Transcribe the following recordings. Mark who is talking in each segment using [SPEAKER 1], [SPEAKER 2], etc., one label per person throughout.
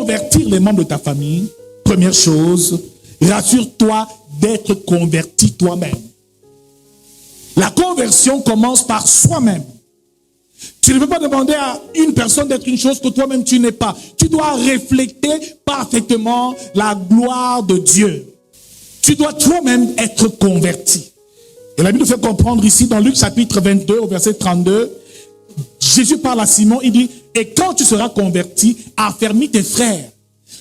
[SPEAKER 1] convertir les membres de ta famille, première chose, rassure-toi d'être converti toi-même. La conversion commence par soi-même. Tu ne peux pas demander à une personne d'être une chose que toi-même tu n'es pas. Tu dois refléter parfaitement la gloire de Dieu. Tu dois toi-même être converti. Et la Bible nous fait comprendre ici dans Luc chapitre 22 au verset 32, Jésus parle à Simon, il dit, et quand tu seras converti, affermis tes frères.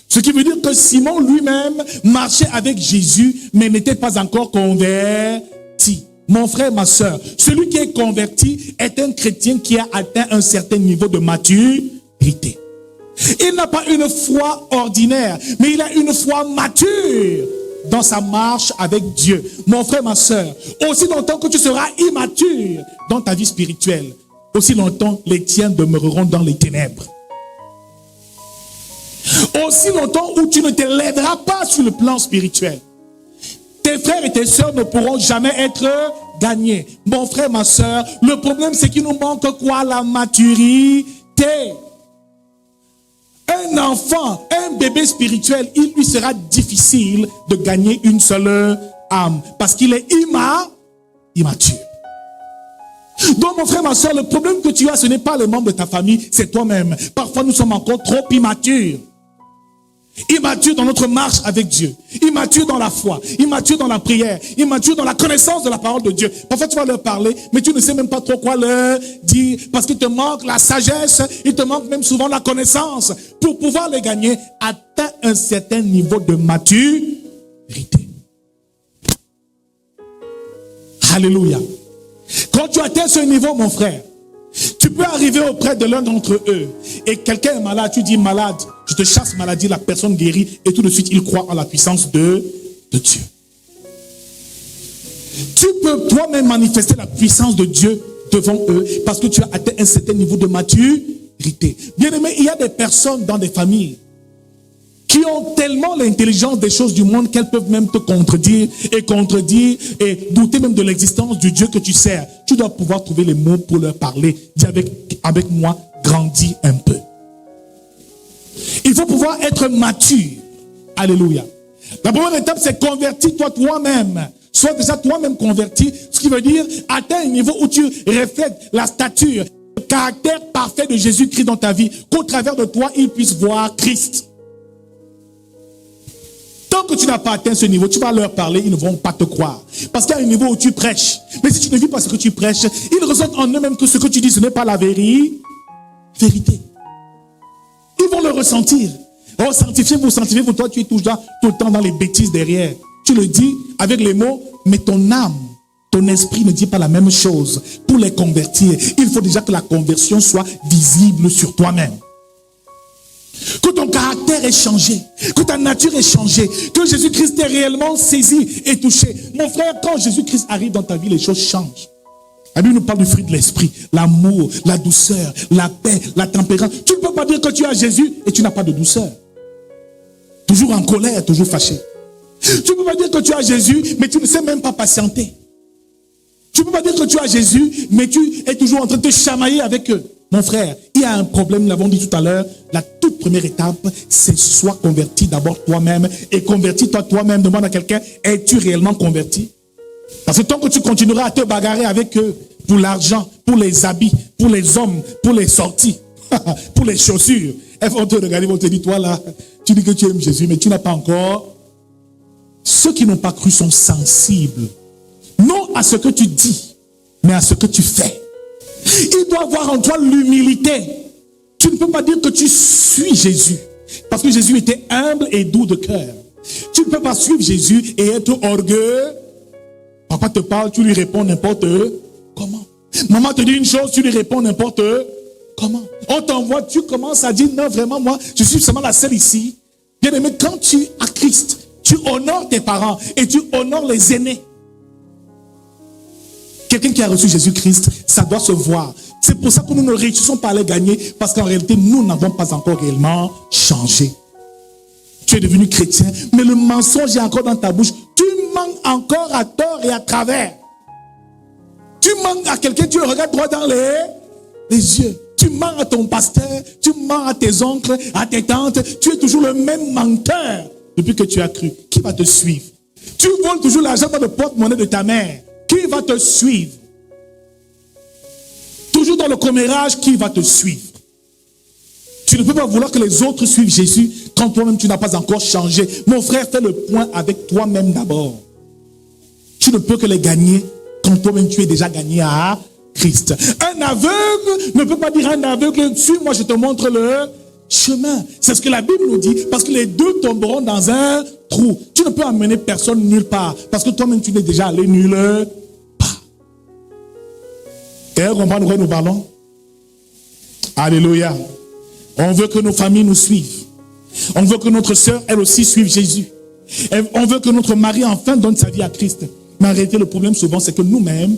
[SPEAKER 1] Ce qui veut dire que Simon lui-même marchait avec Jésus, mais n'était pas encore converti. Mon frère, ma soeur, celui qui est converti est un chrétien qui a atteint un certain niveau de maturité. Il n'a pas une foi ordinaire, mais il a une foi mature dans sa marche avec Dieu. Mon frère, ma soeur, aussi longtemps que tu seras immature dans ta vie spirituelle, aussi longtemps les tiens demeureront dans les ténèbres. Aussi longtemps où tu ne te lèveras pas sur le plan spirituel, tes frères et tes sœurs ne pourront jamais être gagnés. Mon frère, ma sœur, le problème c'est qu'il nous manque quoi? La maturité. Un enfant, un bébé spirituel, il lui sera difficile de gagner une seule âme parce qu'il est immature. Donc mon frère, ma soeur, le problème que tu as, ce n'est pas les membres de ta famille, c'est toi-même. Parfois nous sommes encore trop immatures. Immatures dans notre marche avec Dieu, immatures dans la foi, immatures dans la prière, immatures dans la connaissance de la parole de Dieu. Parfois tu vas leur parler, mais tu ne sais même pas trop quoi leur dire, parce qu'il te manque la sagesse, il te manque même souvent la connaissance. Pour pouvoir les gagner, atteins un certain niveau de maturité. Alléluia. Quand tu atteins ce niveau, mon frère, tu peux arriver auprès de l'un d'entre eux et quelqu'un est malade, tu dis malade, je te chasse maladie, la personne guérit et tout de suite il croit en la puissance de Dieu. Tu peux toi-même manifester la puissance de Dieu devant eux parce que tu as atteint un certain niveau de maturité. Bien aimé, il y a des personnes dans des familles qui ont tellement l'intelligence des choses du monde qu'elles peuvent même te contredire et douter même de l'existence du Dieu que tu sers. Tu dois pouvoir trouver les mots pour leur parler. Dis avec moi, grandis un peu. Il faut pouvoir être mature. Alléluia. La première étape, c'est convertis-toi toi-même. Sois déjà toi-même converti, ce qui veut dire atteins un niveau où tu reflètes la stature, le caractère parfait de Jésus-Christ dans ta vie, qu'au travers de toi, il puisse voir Christ. Tant que tu n'as pas atteint ce niveau, tu vas leur parler, ils ne vont pas te croire. Parce qu'il y a un niveau où tu prêches. Mais si tu ne vis pas ce que tu prêches, ils ressentent en eux-mêmes que ce que tu dis, ce n'est pas la vérité. Ils vont le ressentir. Oh, sanctifiez-vous, toi tu es tout le temps dans les bêtises derrière. Tu le dis avec les mots, mais ton âme, ton esprit ne dit pas la même chose. Pour les convertir, il faut déjà que la conversion soit visible sur toi-même. Que ton caractère ait changé, que ta nature ait changé, que Jésus-Christ t'ait réellement saisi et touché. Mon frère, quand Jésus-Christ arrive dans ta vie, les choses changent. La Bible nous parle du fruit de l'esprit, l'amour, la douceur, la paix, la tempérance. Tu ne peux pas dire que tu as Jésus et tu n'as pas de douceur. Toujours en colère, toujours fâché. Tu ne peux pas dire que tu as Jésus, mais tu ne sais même pas patienter. Tu ne peux pas dire que tu as Jésus, mais tu es toujours en train de te chamailler avec eux. Mon frère, il y a un problème, nous l'avons dit tout à l'heure. La toute première étape, c'est sois converti d'abord toi-même. Et convertis-toi toi-même. Demande à quelqu'un, es-tu réellement converti? Parce que tant que tu continueras à te bagarrer avec eux pour l'argent, pour les habits, pour les hommes, pour les sorties, pour les chaussures, elles vont te regarder, vont te dire, toi là, tu dis que tu aimes Jésus, mais tu n'as pas encore. Ceux qui n'ont pas cru sont sensibles. Non à ce que tu dis, mais à ce que tu fais. Il doit avoir en toi l'humilité. Tu ne peux pas dire que tu suis Jésus. Parce que Jésus était humble et doux de cœur. Tu ne peux pas suivre Jésus et être orgueilleux. Papa te parle, tu lui réponds n'importe comment. Maman te dit une chose, tu lui réponds n'importe comment. On t'envoie, tu commences à dire non, vraiment, moi, je suis seulement la seule ici. Bien aimé, quand tu as Christ, tu honores tes parents et tu honores les aînés. Quelqu'un qui a reçu Jésus-Christ, ça doit se voir. C'est pour ça que nous ne réussissons pas à les gagner, parce qu'en réalité, nous n'avons pas encore réellement changé. Tu es devenu chrétien, mais le mensonge est encore dans ta bouche. Tu mens encore à tort et à travers. Tu mens à quelqu'un, tu le regardes droit dans les yeux. Tu Tu mens à ton pasteur, tu mens à tes oncles, à tes tantes. Tu es toujours le même menteur depuis que tu as cru. Qui va te suivre? Tu voles toujours l'argent dans le porte-monnaie de ta mère. Qui va te suivre? Toujours dans le commérage, qui va te suivre? Tu ne peux pas vouloir que les autres suivent Jésus quand toi-même tu n'as pas encore changé. Mon frère, fais le point avec toi-même d'abord. Tu ne peux que les gagner quand toi-même tu es déjà gagné à Christ. Un aveugle ne peut pas dire à un aveugle, suis-moi, je te montre le chemin. C'est ce que la Bible nous dit, parce que les deux tomberont dans un trou. Tu ne peux amener personne nulle part, parce que toi-même tu n'es déjà allé nulle part. Et vous comprenez de quoi nous parlons? Alléluia. On veut que nos familles nous suivent. On veut que notre sœur, elle aussi, suive Jésus. Et on veut que notre mari, enfin, donne sa vie à Christ. Mais en réalité, le problème souvent, c'est que nous-mêmes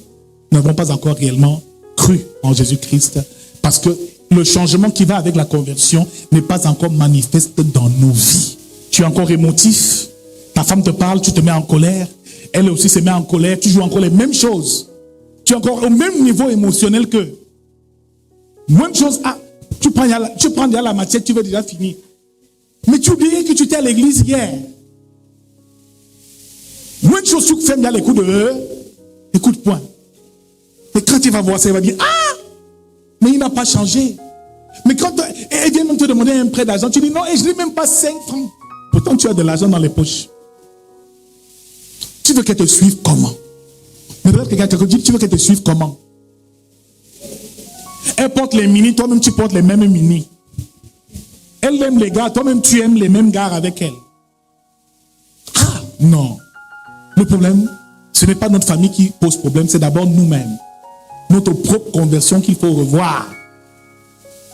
[SPEAKER 1] n'avons pas encore réellement cru en Jésus-Christ. Parce que le changement qui va avec la conversion n'est pas encore manifeste dans nos vies. Tu es encore émotif. Ta femme te parle, tu te mets en colère. Elle aussi se met en colère. Tu joues encore les mêmes choses. Tu es encore au même niveau émotionnel qu'eux. Même chose. Ah, tu prends déjà la matière, tu veux déjà finir. Mais tu oublies que tu étais à l'église hier. Même chose, tu fais déjà les coups de poing. Et quand tu vas voir ça, il va dire, ah, mais il n'a pas changé. Mais quand elle vient même te demander un prêt d'argent, tu dis non, et je n'ai même pas 5 francs. Pourtant, tu as de l'argent dans les poches. Tu veux qu'elle te suive comment? Mais peut-être que quelqu'un te dit, tu veux qu'elle te suive comment? Elle porte les mini, toi-même tu portes les mêmes mini. Elle aime les gars, toi-même tu aimes les mêmes gars avec elle. Ah, non. Le problème, ce n'est pas notre famille qui pose problème, c'est d'abord nous-mêmes. Notre propre conversion qu'il faut revoir.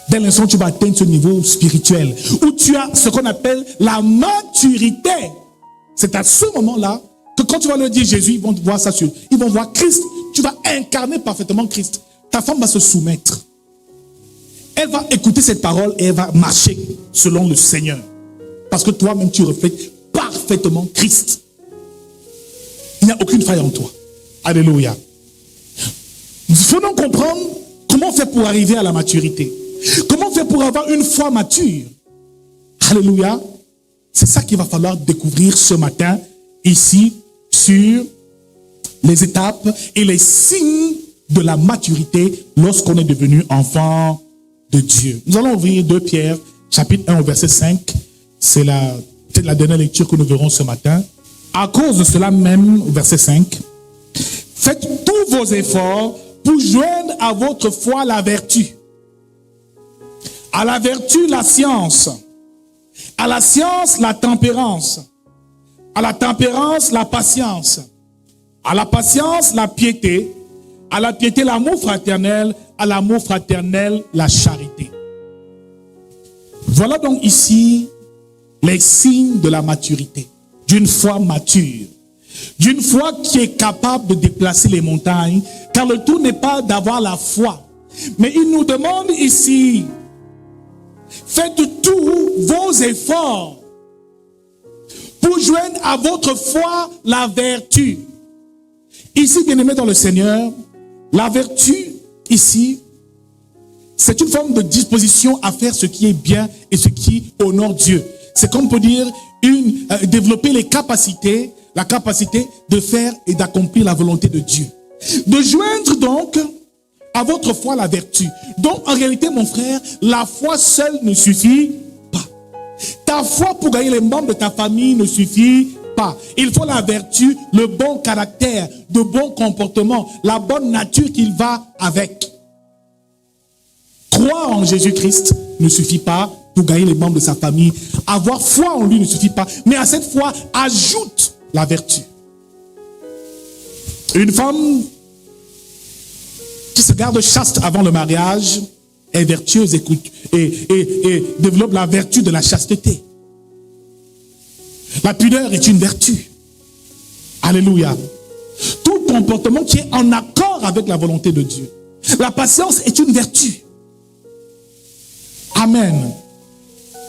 [SPEAKER 1] Dès l'instant où tu vas atteindre ce niveau spirituel, où tu as ce qu'on appelle la maturité. C'est à ce moment-là que quand tu vas leur dire Jésus, ils vont voir ça sur. Ils vont voir Christ. Tu vas incarner parfaitement Christ. Ta femme va se soumettre. Elle va écouter cette parole et elle va marcher selon le Seigneur. Parce que toi-même, tu reflètes parfaitement Christ. Il n'y a aucune faille en toi. Alléluia. Il faut donc comprendre comment faire pour arriver à la maturité. Comment faire pour avoir une foi mature. Alléluia. C'est ça qu'il va falloir découvrir ce matin, ici, sur les étapes et les signes de la maturité lorsqu'on est devenu enfant de Dieu. Nous allons ouvrir 2 Pierre, chapitre 1 au verset 5. C'est peut-être la dernière lecture que nous verrons ce matin. À cause de cela même, verset 5, faites tous vos efforts pour joindre à votre foi la vertu. À la vertu, la science. À la science, la tempérance. À la tempérance, la patience. À la patience, la piété. À la piété, l'amour fraternel. À l'amour fraternel, la charité. Voilà donc ici les signes de la maturité. D'une foi mature. D'une foi qui est capable de déplacer les montagnes. Car le tout n'est pas d'avoir la foi. Mais il nous demande ici, faites tous vos efforts pour joindre à votre foi la vertu. Ici, bien-aimés dans le Seigneur, la vertu, ici, c'est une forme de disposition à faire ce qui est bien et ce qui honore Dieu. C'est comme on peut dire, développer les capacités, la capacité de faire et d'accomplir la volonté de Dieu. De joindre donc à votre foi la vertu. Donc en réalité, mon frère, la foi seule ne suffit pas. Ta foi pour gagner les membres de ta famille ne suffit pas. Il faut la vertu, le bon caractère, de bons comportements, la bonne nature qu'il va avec. Croire en Jésus-Christ ne suffit pas pour gagner les membres de sa famille. Avoir foi en lui ne suffit pas. Mais à cette foi, ajoute la vertu. Une femme qui se garde chaste avant le mariage est vertueuse et développe la vertu de la chasteté. La pudeur est une vertu. Alléluia. Tout comportement qui est en accord avec la volonté de Dieu. La patience est une vertu. Amen.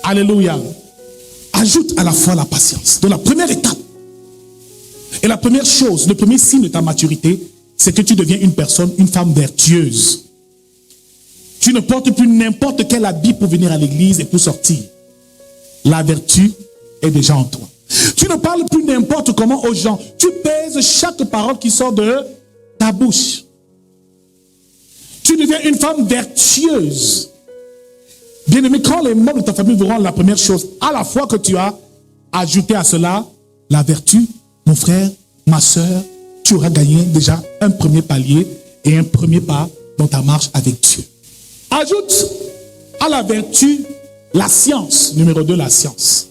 [SPEAKER 1] Alléluia. Ajoute à la foi la patience. Donc la première étape. Et la première chose, le premier signe de ta maturité, c'est que tu deviens une personne, une femme vertueuse. Tu ne portes plus n'importe quel habit pour venir à l'église et pour sortir. La vertu est déjà en toi. Tu ne parles plus n'importe comment aux gens. Tu pèses chaque parole qui sort de ta bouche. Tu deviens une femme vertueuse. Bien-aimé, quand les membres de ta famille verront la première chose, à la fois que tu as ajouté à cela la vertu, mon frère, ma soeur, tu auras gagné déjà un premier palier et un premier pas dans ta marche avec Dieu. Ajoute à la vertu la science. Numéro 2, la science.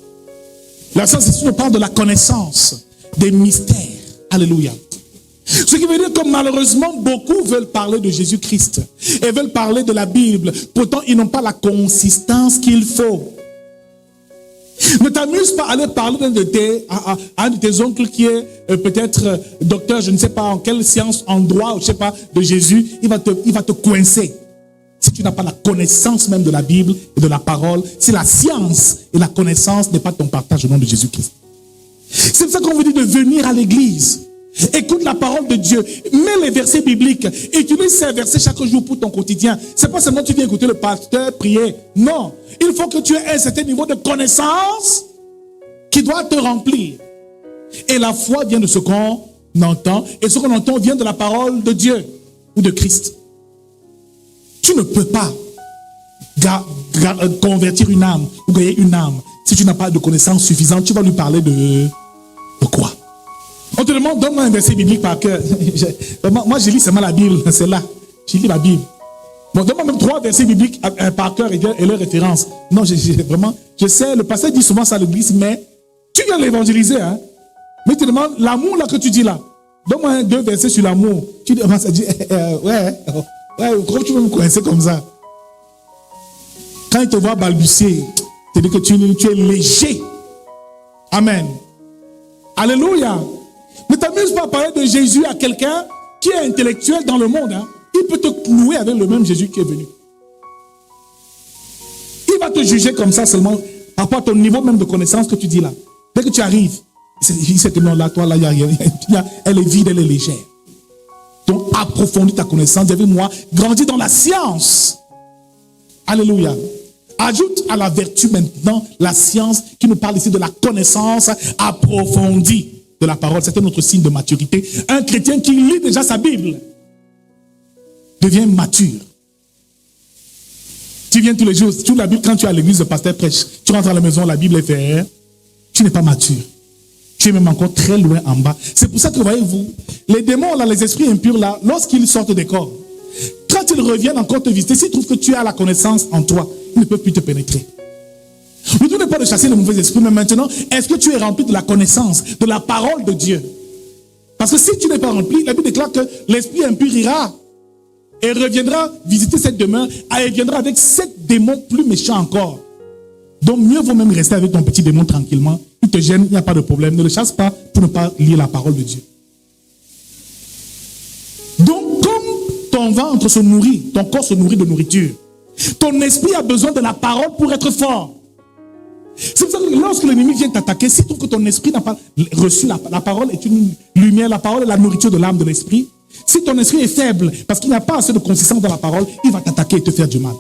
[SPEAKER 1] La science, c'est une part de la connaissance des mystères. Alléluia. Ce qui veut dire que malheureusement, beaucoup veulent parler de Jésus-Christ et veulent parler de la Bible. Pourtant, ils n'ont pas la consistance qu'il faut. Ne t'amuse pas à aller parler à un de tes oncles qui est peut-être docteur, je ne sais pas en quelle science, en droit, je ne sais pas, de Jésus. Il va te coincer. Si tu n'as pas la connaissance même de la Bible et de la parole, si la science et la connaissance n'est pas ton partage au nom de Jésus-Christ. C'est pour ça qu'on vous dit de venir à l'église. Écoute la parole de Dieu. Mets les versets bibliques. Utilise ces versets chaque jour pour ton quotidien. C'est pas seulement tu viens écouter le pasteur prier. Non. Il faut que tu aies un certain niveau de connaissance qui doit te remplir. Et la foi vient de ce qu'on entend. Et ce qu'on entend vient de la parole de Dieu ou de Christ. Tu ne peux pas convertir une âme ou gagner une âme si tu n'as pas de connaissances suffisantes. Tu vas lui parler de quoi? On te demande, donne-moi un verset biblique par cœur. Moi, je lis seulement la Bible, c'est là. Je lis la Bible. Bon, donne-moi même 3 versets bibliques par cœur et leurs références. Non, vraiment, je sais, le pasteur dit souvent ça à l'église, mais tu viens l'évangéliser, hein. Mais tu demandes l'amour là que tu dis là. Donne-moi 2 versets sur l'amour. Tu dis, ça dit, ouais, comment tu veux me coincer comme ça? Quand il te voit balbutier, tu dis que tu es léger. Amen. Alléluia. Ne t'amuse pas à parler de Jésus à quelqu'un qui est intellectuel dans le monde. Hein. Il peut te clouer avec le même Jésus qui est venu. Il va te juger comme ça seulement par rapport à ton niveau même de connaissance que tu dis là. Dès que tu arrives, il sait que non, là, toi, là, il n'y a rien. Elle est vide, elle est légère. Donc, approfondis ta connaissance. Dis avec moi, grandis dans la science. Alléluia. Ajoute à la vertu maintenant la science qui nous parle ici de la connaissance approfondie de la parole. C'est un autre signe de maturité. Un chrétien qui lit déjà sa Bible devient mature. Tu viens tous les jours, tu lis la Bible quand tu es à l'église, le pasteur prêche. Tu rentres à la maison, la Bible est faite. Tu n'es pas mature. Tu es même encore très loin en bas. C'est pour ça que, voyez-vous, les démons, là, les esprits impurs, là, lorsqu'ils sortent des corps, quand ils reviennent encore te visiter, s'ils trouvent que tu as la connaissance en toi, ils ne peuvent plus te pénétrer. Le tout n'est pas de chasser les mauvais esprits, mais maintenant, est-ce que tu es rempli de la connaissance, de la parole de Dieu? Parce que si tu n'es pas rempli, la Bible déclare que l'esprit impur ira et reviendra visiter cette demeure et viendra avec 7 démons plus méchants encore. Donc mieux vaut même rester avec ton petit démon tranquillement. Il te gêne, il n'y a pas de problème. Ne le chasse pas pour ne pas lire la parole de Dieu. Donc comme ton ventre se nourrit, ton corps se nourrit de nourriture, ton esprit a besoin de la parole pour être fort. C'est pour ça que lorsque l'ennemi vient t'attaquer, s'il trouve que ton esprit n'a pas reçu la parole est une lumière, la parole est la nourriture de l'âme, de l'esprit. Si ton esprit est faible, parce qu'il n'y a pas assez de consistance dans la parole, il va t'attaquer et te faire du mal.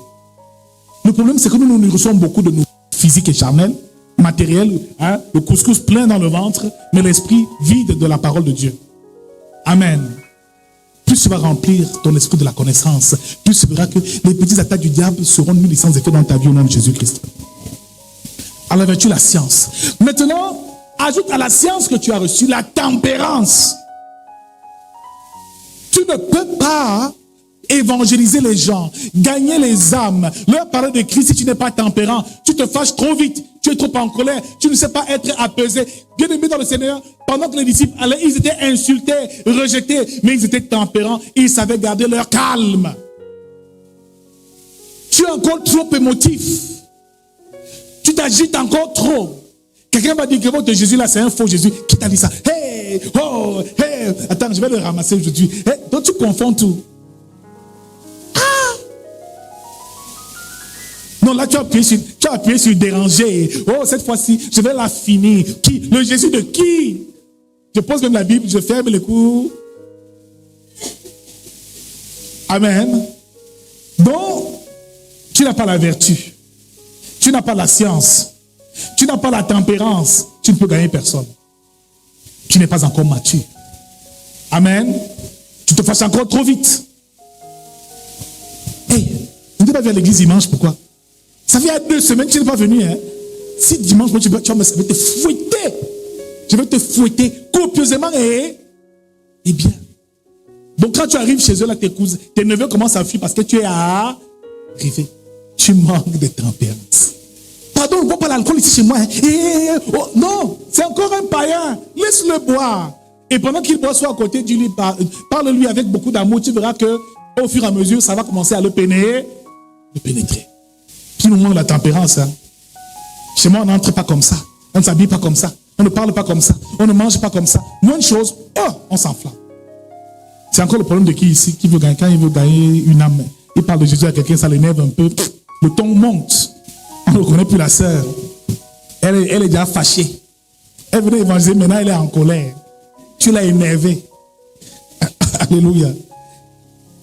[SPEAKER 1] Le problème, c'est que nous nourrissons beaucoup de nous physique et charnel, matériel, hein, le couscous plein dans le ventre, mais l'esprit vide de la parole de Dieu. Amen. Plus tu vas remplir ton esprit de la connaissance, plus tu verras que les petites attaques du diable seront nulles et sans effet dans ta vie au nom de Jésus-Christ. À la vertu, la science. Maintenant, ajoute à la science que tu as reçue la tempérance. Tu ne peux pas évangéliser les gens, gagner les âmes, leur parler de Christ si tu n'es pas tempérant. Tu te fâches trop vite, tu es trop en colère, tu ne sais pas être apaisé. Bien aimé dans le Seigneur, pendant que les disciples allaient, ils étaient insultés, rejetés, mais ils étaient tempérants, ils savaient garder leur calme. Tu es encore trop émotif. Tu t'agites encore trop. Quelqu'un va dire que votre Jésus là, c'est un faux Jésus. Qui t'a dit ça? Hey, oh, hey. Attends, je vais le ramasser aujourd'hui. Hey, donc tu confonds tout. Ah! Non, là, tu as appuyé sur déranger. Oh, cette fois-ci, je vais la finir. Qui? Le Jésus de qui? Je pose même la Bible, je ferme les coups. Amen. Donc, tu n'as pas la vertu, tu n'as pas la science, tu n'as pas la tempérance, tu ne peux gagner personne. Tu n'es pas encore mature. Amen. Tu te fâches encore trop vite. Hey, tu n'es pas venu à l'église dimanche, pourquoi? Ça fait 2 semaines que tu n'es pas venu. Hein? Si dimanche, tu vas te fouetter. Je vais te fouetter copieusement et bien. Donc quand tu arrives chez eux, là, tes neveux commencent à fuir parce que tu es arrivé. Tu manques de tempérance. Pardon, on ne boit pas l'alcool ici chez moi. Hein. Oh, non, c'est encore un païen. Laisse-le boire. Et pendant qu'il boit, soit à côté, tu lui parle-lui avec beaucoup d'amour. Tu verras que au fur et à mesure, ça va commencer à le pénétrer. Puis nous manque la tempérance. Hein. Chez moi, on n'entre pas comme ça. On ne s'habille pas comme ça. On ne parle pas comme ça. On ne mange pas comme ça. Moins de choses, on s'enflamme. C'est encore le problème de qui ici, qui veut gagner, quand il veut gagner une âme. Il parle de Jésus à quelqu'un, ça l'énerve un peu. Le ton monte. On ne reconnaît plus la sœur. Elle est déjà fâchée. Elle venait évangéliser, maintenant elle est en colère. Tu l'as énervée. Alléluia.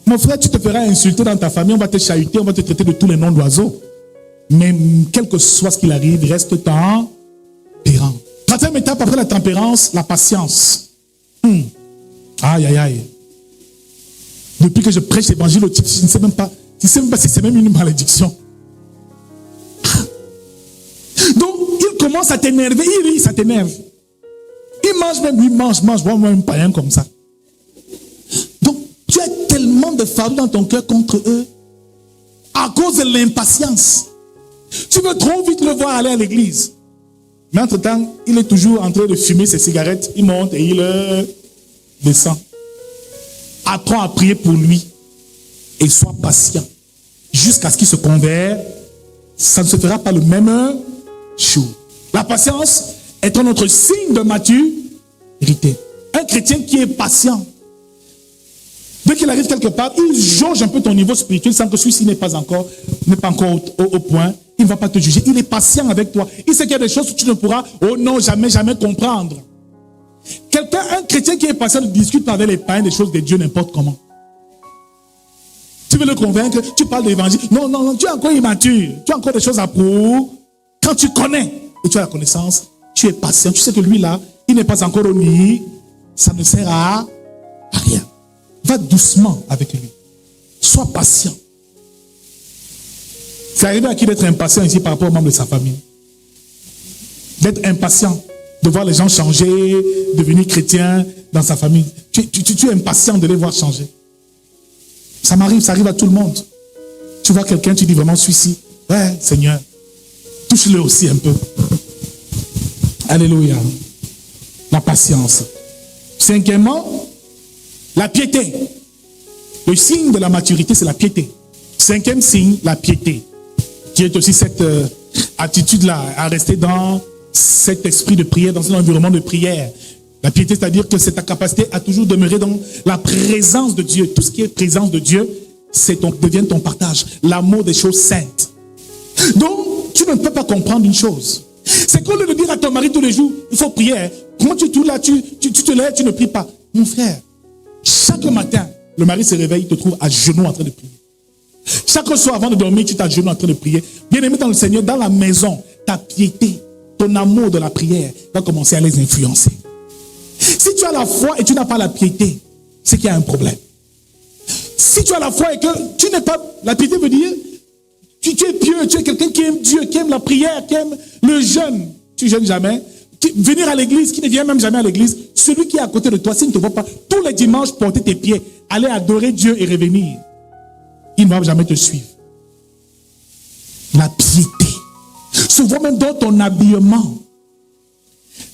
[SPEAKER 1] Mon frère, tu te feras insulter dans ta famille, on va te chahuter, on va te traiter de tous les noms d'oiseaux. Mais quel que soit ce qu'il arrive, reste tempérant. Troisième étape après la tempérance, la patience. Aïe, aïe, aïe. Depuis que je prêche l'évangile au type, je ne sais même pas si c'est même une malédiction. Donc, il commence à t'énerver, il rit, ça t'énerve. Il mange même, lui mange, moi un païen comme ça. Donc, tu as tellement de fardeau dans ton cœur contre eux à cause de l'impatience. Tu veux trop vite le voir aller à l'église. Mais entre-temps, il est toujours en train de fumer ses cigarettes. Il monte et il descend. Apprends à prier pour lui et sois patient jusqu'à ce qu'il se convertisse. Ça ne se fera pas le même jour. La patience est un autre signe de maturité. Un chrétien qui est patient, dès qu'il arrive quelque part, il jauge un peu ton niveau spirituel sans que celui-ci n'est pas encore au point. Il ne va pas te juger. Il est patient avec toi. Il sait qu'il y a des choses que tu ne pourras, jamais comprendre. Un chrétien qui est patient ne discute pas avec les païens des choses de Dieu n'importe comment. Tu veux le convaincre, tu parles de l'évangile. Non, tu es encore immature. Tu as encore des choses à prouver. Quand tu connais et tu as la connaissance, tu es patient. Tu sais que lui là, il n'est pas encore au nid. Ça ne sert à rien. Va doucement avec lui. Sois patient. C'est arrivé à qui d'être impatient ici par rapport aux membres de sa famille? D'être impatient, de voir les gens changer, devenir chrétien dans sa famille. Tu es impatient de les voir changer. Ça m'arrive, ça arrive à tout le monde. Tu vois quelqu'un, tu dis vraiment celui-ci. Ouais, Seigneur, touche-le aussi un peu. Alléluia. La patience. Cinquièmement, la piété. Le signe de la maturité, c'est la piété. Cinquième signe, la piété. Qui est aussi cette attitude-là, à rester dans cet esprit de prière, dans un environnement de prière. La piété, c'est-à-dire que c'est ta capacité à toujours demeurer dans la présence de Dieu. Tout ce qui est présence de Dieu, devient ton partage. L'amour des choses saintes. Donc, tu ne peux pas comprendre une chose. C'est qu'au lieu de dire à ton mari tous les jours, il faut prier. Comment tu te lèves, tu ne pries pas. Mon frère, chaque matin, le mari se réveille, il te trouve à genoux en train de prier. Chaque soir avant de dormir, tu t'agenouilles en train de prier. Bien-aimé dans le Seigneur, dans la maison, ta piété, ton amour de la prière va commencer à les influencer. Si tu as la foi et tu n'as pas la piété, c'est qu'il y a un problème. Si tu as la foi et que tu n'es pas... La piété veut dire, tu es pieux, tu es quelqu'un qui aime Dieu, qui aime la prière, qui aime le jeûne. Tu jeûnes jamais. Venir à l'église, qui ne vient même jamais à l'église. Celui qui est à côté de toi, s'il ne te voit pas, tous les dimanches, porter tes pieds, aller adorer Dieu et revenir, il ne va jamais te suivre. La piété. Souvent même dans ton habillement,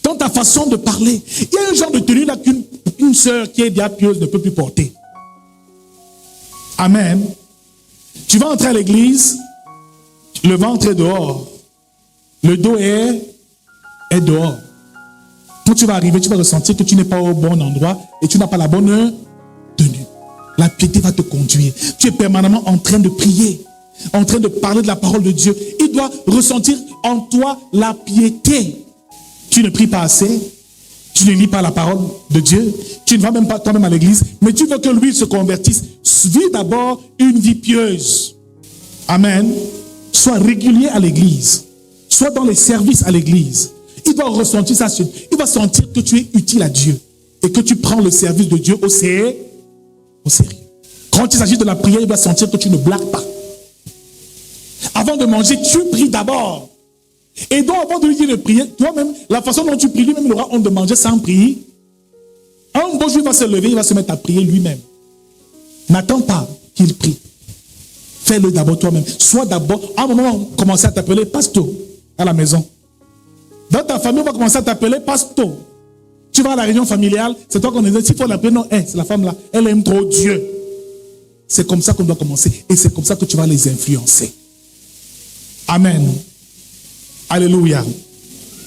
[SPEAKER 1] dans ta façon de parler. Il y a un genre de tenue là qu'une sœur qui est déjà pieuse ne peut plus porter. Amen. Tu vas entrer à l'église, le ventre est dehors, le dos est dehors. Quand tu vas arriver, tu vas ressentir que tu n'es pas au bon endroit et tu n'as pas la bonne tenue. La piété va te conduire. Tu es permanemment en train de prier, en train de parler de la parole de Dieu. Il doit ressentir en toi la piété. Tu ne pries pas assez, tu ne lis pas la parole de Dieu, tu ne vas même pas toi-même à l'église, mais tu veux que lui se convertisse. Vis d'abord une vie pieuse. Amen. Sois régulier à l'église. Sois dans les services à l'église. Il va ressentir ça. Il va sentir que tu es utile à Dieu. Et que tu prends le service de Dieu au sérieux. Quand il s'agit de la prière, il va sentir que tu ne blagues pas. Avant de manger, tu pries d'abord. Et donc, avant de lui dire de prier, toi-même, la façon dont tu pries, lui-même, il aura honte de manger sans prier. Un beau jour, il va se lever, il va se mettre à prier lui-même. N'attends pas qu'il prie. Fais-le d'abord toi-même. Sois d'abord, à un moment, on va commencer à t'appeler pasteur à la maison. Dans ta famille, on va commencer à t'appeler pasteur. Tu vas à la réunion familiale, c'est toi qu'on dit, s'il faut l'appeler, non, c'est la femme là, elle aime trop Dieu. C'est comme ça qu'on doit commencer. Et c'est comme ça que tu vas les influencer. Amen. Alléluia.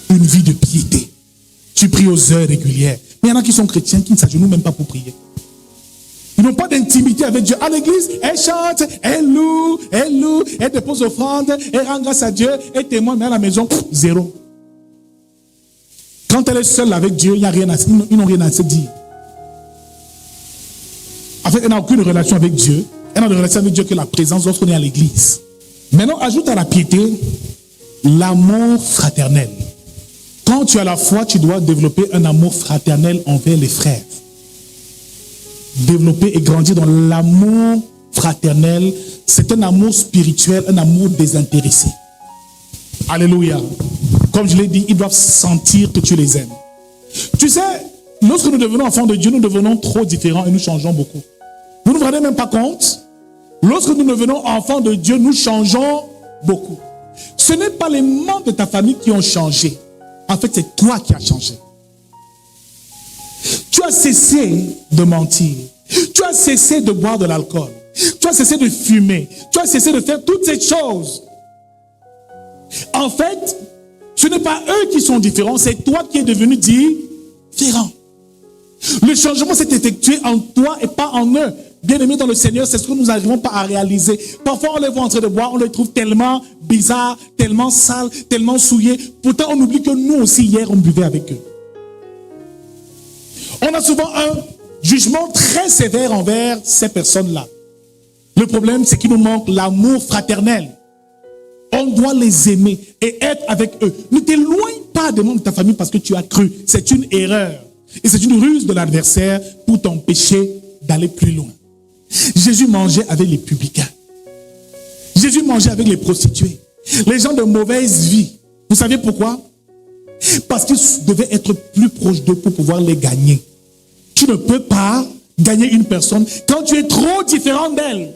[SPEAKER 1] Une vie de piété. Tu pries aux heures régulières. Mais il y en a qui sont chrétiens qui ne s'agenouillent même pas pour prier. Ils n'ont pas d'intimité avec Dieu. À l'église, elle chante, elle loue, elle dépose offrande, elle rend grâce à Dieu, elle témoigne, mais à la maison, zéro. Quand elle est seule avec Dieu, ils n'ont rien à se dire. En fait, elle n'a aucune relation avec Dieu. Elle n'a de relation avec Dieu que la présence lorsqu'on est à l'église. Maintenant, ajoute à la piété l'amour fraternel. Quand tu as la foi, tu dois développer un amour fraternel envers les frères. Développer et grandir dans l'amour fraternel, c'est un amour spirituel, un amour désintéressé. Alléluia. Comme je l'ai dit, ils doivent sentir que tu les aimes. Tu sais, lorsque nous devenons enfants de Dieu, nous devenons trop différents et nous changeons beaucoup. Vous ne vous rendez même pas compte? Lorsque nous devenons enfants de Dieu, nous changeons beaucoup. Ce n'est pas les membres de ta famille qui ont changé. En fait, c'est toi qui as changé. Tu as cessé de mentir. Tu as cessé de boire de l'alcool. Tu as cessé de fumer. Tu as cessé de faire toutes ces choses. En fait, ce n'est pas eux qui sont différents, c'est toi qui es devenu différent. Le changement s'est effectué en toi et pas en eux. Bien-aimés dans le Seigneur, c'est ce que nous n'arrivons pas à réaliser. Parfois, on les voit en train de boire, on les trouve tellement bizarres, tellement sales, tellement souillés. Pourtant, on oublie que nous aussi, hier, on buvait avec eux. On a souvent un jugement très sévère envers ces personnes-là. Le problème, c'est qu'il nous manque l'amour fraternel. On doit les aimer et être avec eux. Ne t'éloigne pas des membres de ta famille parce que tu as cru. C'est une erreur. Et c'est une ruse de l'adversaire pour t'empêcher d'aller plus loin. Jésus mangeait avec les publicains. Jésus mangeait avec les prostituées. Les gens de mauvaise vie. Vous savez pourquoi? Parce qu'ils devaient être plus proches d'eux pour pouvoir les gagner. Tu ne peux pas gagner une personne quand tu es trop différent d'elle.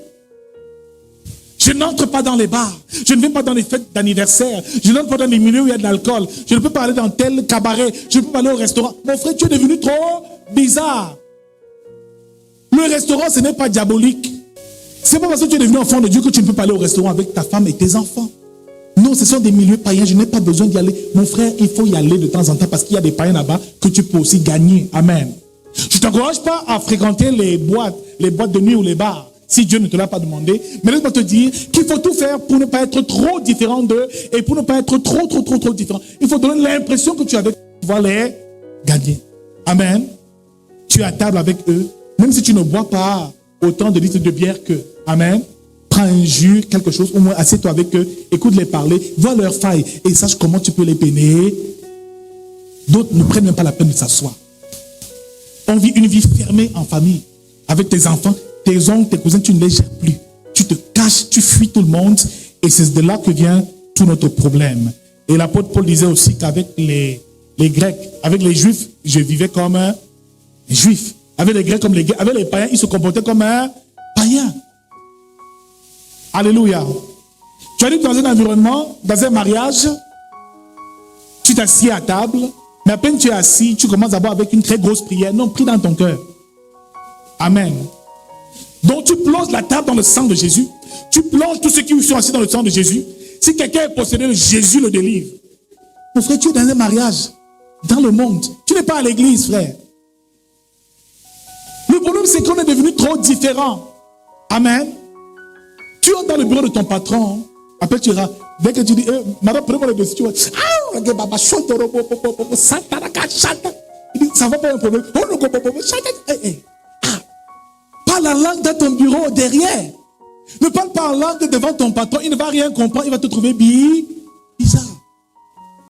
[SPEAKER 1] Je n'entre pas dans les bars. Je ne vais pas dans les fêtes d'anniversaire. Je n'entre pas dans les milieux où il y a de l'alcool. Je ne peux pas aller dans tel cabaret. Je ne peux pas aller au restaurant. Mon frère, tu es devenu trop bizarre. Le restaurant, ce n'est pas diabolique. Ce n'est pas parce que tu es devenu enfant de Dieu que tu ne peux pas aller au restaurant avec ta femme et tes enfants. Non, ce sont des milieux païens. Je n'ai pas besoin d'y aller. Mon frère, il faut y aller de temps en temps parce qu'il y a des païens là-bas que tu peux aussi gagner. Amen. Je ne t'encourage pas à fréquenter les boîtes de nuit ou les bars. Si Dieu ne te l'a pas demandé. Mais laisse-moi te dire qu'il faut tout faire pour ne pas être trop différent d'eux et pour ne pas être trop différent. Il faut donner l'impression que tu avais pouvoir les gagner. Amen. Tu es à table avec eux. Même si tu ne bois pas autant de litres de bière qu'eux. Amen. Prends un jus, quelque chose, au moins assieds-toi avec eux, écoute-les parler, vois leurs failles et sache comment tu peux les peiner. D'autres ne prennent même pas la peine de s'asseoir. On vit une vie fermée en famille avec tes enfants. Tes oncles, tes cousins, tu ne les gères plus. Tu te caches, tu fuis tout le monde. Et c'est de là que vient tout notre problème. Et l'apôtre Paul disait aussi qu'avec les Grecs, avec les Juifs, je vivais comme un Juif. Avec les Grecs comme les Grecs, avec les païens, ils se comportaient comme un païen. Alléluia. Tu arrives dans un environnement, dans un mariage, tu t'assieds à table, mais à peine tu es assis, tu commences d'abord avec une très grosse prière. Non, prie dans ton cœur. Amen. Donc tu plonges la table dans le sang de Jésus. Tu plonges tous ceux qui sont assis dans le sang de Jésus. Si quelqu'un est possédé, Jésus le délivre. Mon frère, tu es dans un mariage, dans le monde. Tu n'es pas à l'église, frère. Le problème, c'est qu'on est devenu trop différents. Amen. Tu entres dans le bureau de ton patron. Après, tu iras. Dès que tu dis, madame, prenez-moi le dossier. Tu vas, il dit, ça va pas un problème. Pas la langue dans ton bureau derrière. Ne parle pas en langue devant ton patron, il ne va rien comprendre, il va te trouver bizarre.